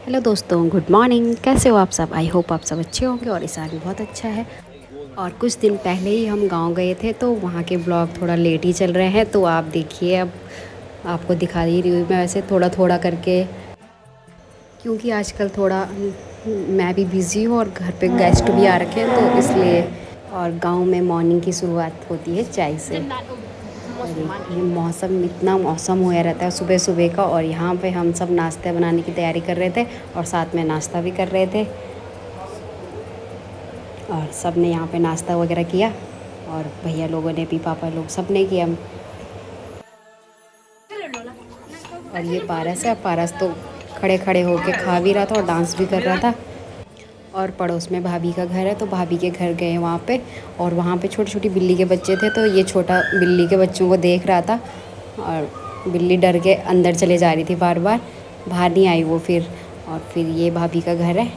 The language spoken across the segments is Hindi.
हेलो दोस्तों, गुड मॉर्निंग। कैसे हो आप सब? आई होप आप सब अच्छे होंगे और ईशान भी बहुत अच्छा है। और कुछ दिन पहले ही हम गांव गए थे तो वहाँ के ब्लॉग थोड़ा लेट ही चल रहे हैं, तो आप देखिए। अब आपको दिखा ही रही हूँ मैं वैसे थोड़ा थोड़ा करके, क्योंकि आजकल थोड़ा मैं भी बिज़ी हूँ और घर पे गेस्ट भी आ रखे हैं तो इसलिए। और गांव में मॉर्निंग की शुरुआत होती है चाय से। और ये मौसम, इतना मौसम होया रहता है सुबह सुबह का। और यहाँ पे हम सब नाश्ते बनाने की तैयारी कर रहे थे और साथ में नाश्ता भी कर रहे थे। और सब ने यहाँ पे नाश्ता वगैरह किया और भैया लोगों ने भी, पापा लोग, सब ने किया। और ये पारस है। पारस तो खड़े खड़े होके खा भी रहा था और डांस भी कर रहा था। और पड़ोस में भाभी का घर है तो भाभी के घर गए वहाँ पे। और वहाँ पे छोटी छोटी बिल्ली के बच्चे थे तो ये छोटा बिल्ली के बच्चों को देख रहा था। और बिल्ली डर के अंदर चले जा रही थी, बार बार बाहर नहीं आई वो फिर। और फिर ये भाभी का घर है।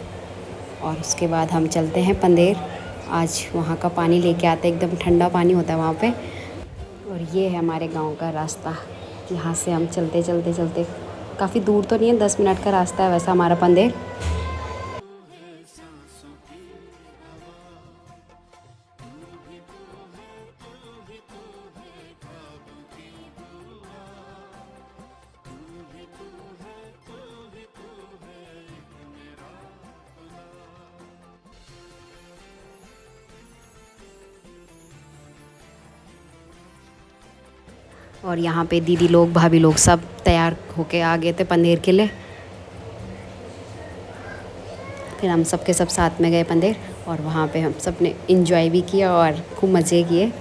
और उसके बाद हम चलते हैं पंदेर। आज वहाँ का पानी लेके आते, एकदम ठंडा पानी होता है वहाँ पे। और ये है हमारे गांव का रास्ता। यहाँ से हम चलते चलते चलते, काफ़ी दूर तो नहीं है, 10 मिनट का रास्ता है वैसा हमारा पंदेर। और यहाँ पे दीदी लोग, भाभी लोग सब तैयार होके आ गए थे पंदेर के लिए। फिर हम सब के सब साथ में गए पंदेर और वहाँ पे हम सब ने इंजॉय भी किया और खूब मज़े किए।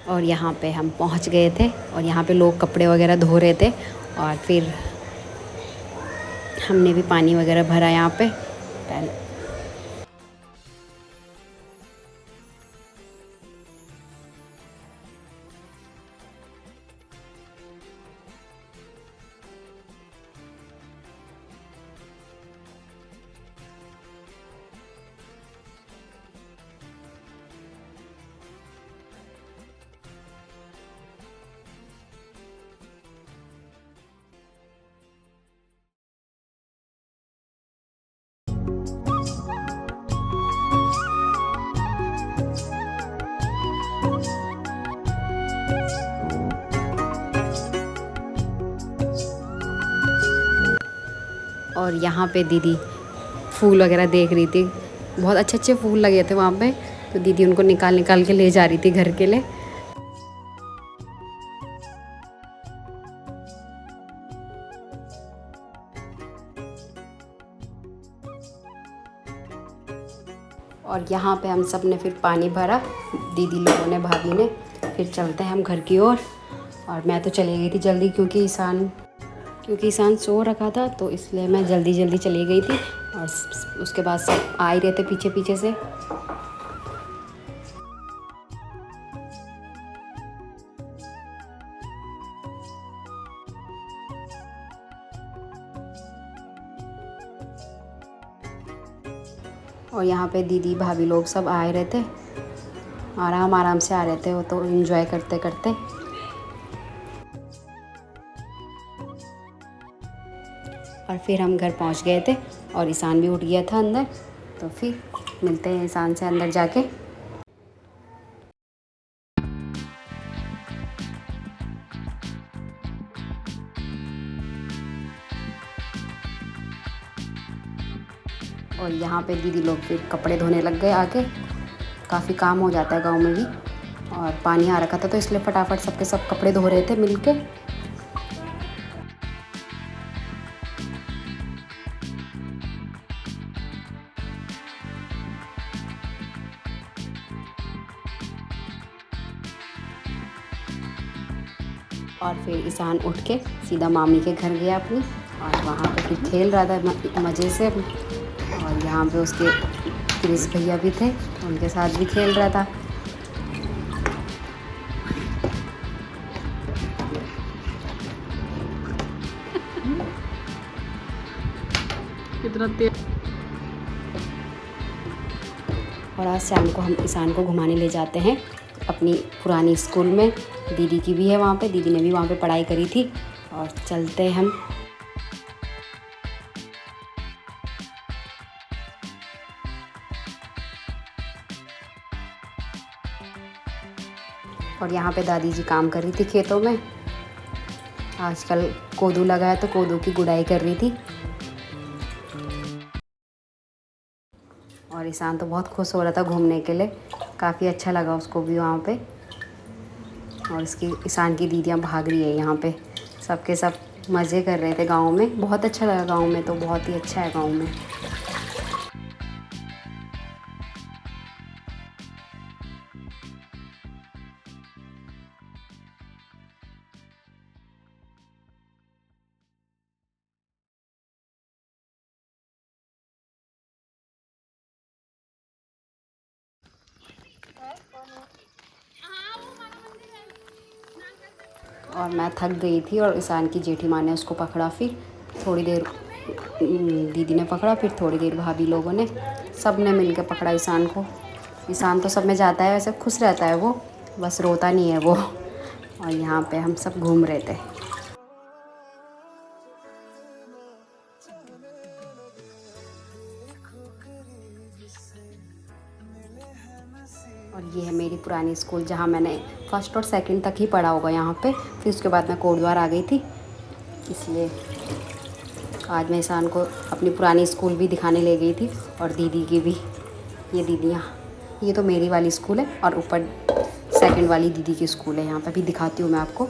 और यहाँ पे हम पहुँच गए थे और यहाँ पे लोग कपड़े वगैरह धो रहे थे। और फिर हमने भी पानी वगैरह भरा यहाँ पे पहले। और यहाँ पे दीदी फूल वगैरह देख रही थी, बहुत अच्छे अच्छे फूल लगे थे वहाँ पे। तो दीदी उनको निकाल निकाल के ले जा रही थी घर के लिए। और यहाँ पे हम सब ने फिर पानी भरा, दीदी लोगों ने, भाभी ने। फिर चलते हैं हम घर की ओर। और मैं तो चली गई थी जल्दी, क्योंकि ईशान सो रखा था, तो इसलिए मैं जल्दी जल्दी चली गई थी। और उसके बाद सब आ ही रहे थे पीछे पीछे से। और यहाँ पे दीदी भाभी लोग सब आए रहे थे, आराम आराम से आ रहे थे वो तो, एंजॉय करते करते। और फिर हम घर पहुँच गए थे और ईशान भी उठ गया था अंदर। तो फिर मिलते हैं ईशान से अंदर जाके। और यहाँ पे दीदी लोग फिर कपड़े धोने लग गए आके। काफ़ी काम हो जाता है गांव में भी। और पानी आ रखा था तो इसलिए फटाफट सबके सब कपड़े धो रहे थे मिलके। और फिर ईशान उठ के सीधा मामी के घर गया अपनी, और वहाँ पे फिर खेल रहा था मज़े से। और यहाँ पे उसके क्रिस भैया भी थे, उनके साथ भी खेल रहा था। कितना तेज। और आज शाम को हम ईशान को घुमाने ले जाते हैं अपनी पुरानी स्कूल में। दीदी की भी है वहाँ पे, दीदी ने भी वहाँ पे पढ़ाई करी थी। और चलते हैं हम। और यहाँ पे दादी जी काम कर रही थी खेतों में। आजकल कोदू लगा है तो कोदू की गुड़ाई कर रही थी। और ईशान तो बहुत खुश हो रहा था घूमने के लिए, काफ़ी अच्छा लगा उसको भी वहाँ पे। और इसकी ईशान की दीदियाँ भाग रही है यहाँ पे, सबके सब मज़े कर रहे थे गाँव में। बहुत अच्छा लगा गाँव में, तो बहुत ही अच्छा है गाँव में। और मैं थक गई थी और ईशान की जेठी माँ ने उसको पकड़ा। फिर थोड़ी देर दीदी ने पकड़ा, फिर थोड़ी देर भाभी लोगों ने, सब ने मिल के पकड़ा ईशान को। ईशान तो सब में जाता है, वैसे खुश रहता है वो, बस रोता नहीं है वो। और यहाँ पे हम सब घूम रहे थे। और ये है मेरी पुरानी स्कूल, जहाँ मैंने फर्स्ट और सेकंड तक ही पढ़ा होगा यहाँ पे। फिर उसके बाद मैं कोटद्वार आ गई थी, इसलिए आज मैं ईशान को अपनी पुरानी स्कूल भी दिखाने ले गई थी, और दीदी की भी। ये दीदियाँ, ये तो मेरी वाली स्कूल है, और ऊपर सेकंड वाली दीदी की स्कूल है। यहाँ पे भी दिखाती हूँ मैं आपको।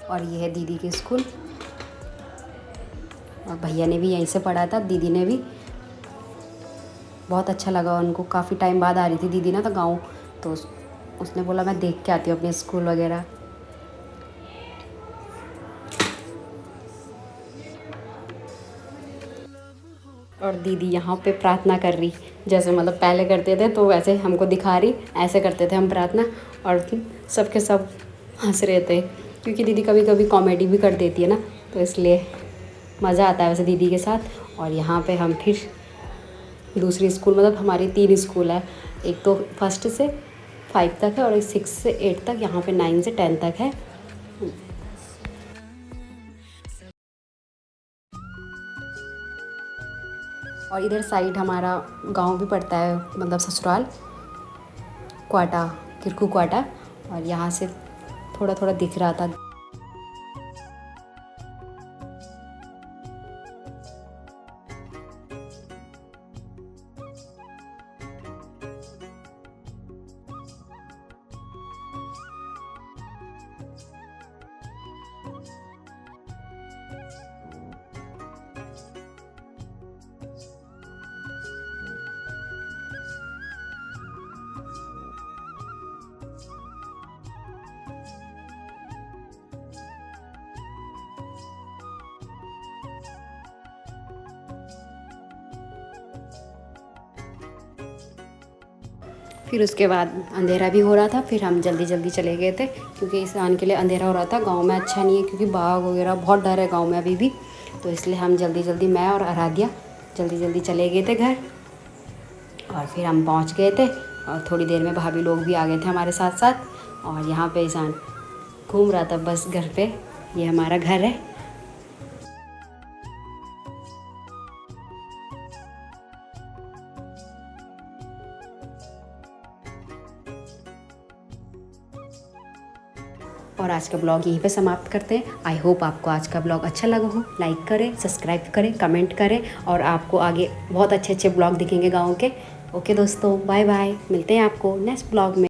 और ये है दीदी की स्कूल, और भैया ने भी यहीं से पढ़ा था, दीदी ने भी। बहुत अच्छा लगा उनको, काफ़ी टाइम बाद आ रही थी दीदी ना तो गाँव, तो उसने बोला मैं देख के आती हूँ अपने स्कूल वगैरह। और दीदी यहाँ पे प्रार्थना कर रही, जैसे मतलब पहले करते थे तो वैसे हमको दिखा रही, ऐसे करते थे हम प्रार्थना। और सबके सब हंस रहे थे, क्योंकि दीदी कभी कभी कॉमेडी भी कर देती है ना, तो इसलिए मज़ा आता है वैसे दीदी के साथ। और यहाँ पे हम फिर दूसरी स्कूल, मतलब हमारी 3 स्कूल है, एक तो 1 से 5 तक है, और 6 से 8 तक, यहाँ पे 9 से 10 तक है। और इधर साइड हमारा गांव भी पड़ता है, मतलब ससुराल क्वाटा, किरकू क्वाटा। और यहाँ से थोड़ा थोड़ा दिख रहा था। फिर उसके बाद अंधेरा भी हो रहा था, फिर हम जल्दी जल्दी चले गए थे क्योंकि ईशान के लिए अंधेरा हो रहा था। गांव में अच्छा नहीं है क्योंकि बाघ वगैरह बहुत डर है गांव में अभी भी, तो इसलिए हम जल्दी जल्दी, मैं और आराध्या जल्दी जल्दी चले गए थे घर। और फिर हम पहुंच गए थे और थोड़ी देर में भाभी लोग भी आ गए थे हमारे साथ साथ। और यहाँ पे ईशान घूम रहा था बस घर पे। ये हमारा घर है। और आज का ब्लॉग यहीं पे समाप्त करते हैं। आई होप आपको आज का ब्लॉग अच्छा लगा हो। लाइक करें, सब्सक्राइब करें, कमेंट करें और आपको आगे बहुत अच्छे अच्छे ब्लॉग दिखेंगे गाँव के। ओके दोस्तों, बाय बाय, मिलते हैं आपको नेक्स्ट ब्लॉग में।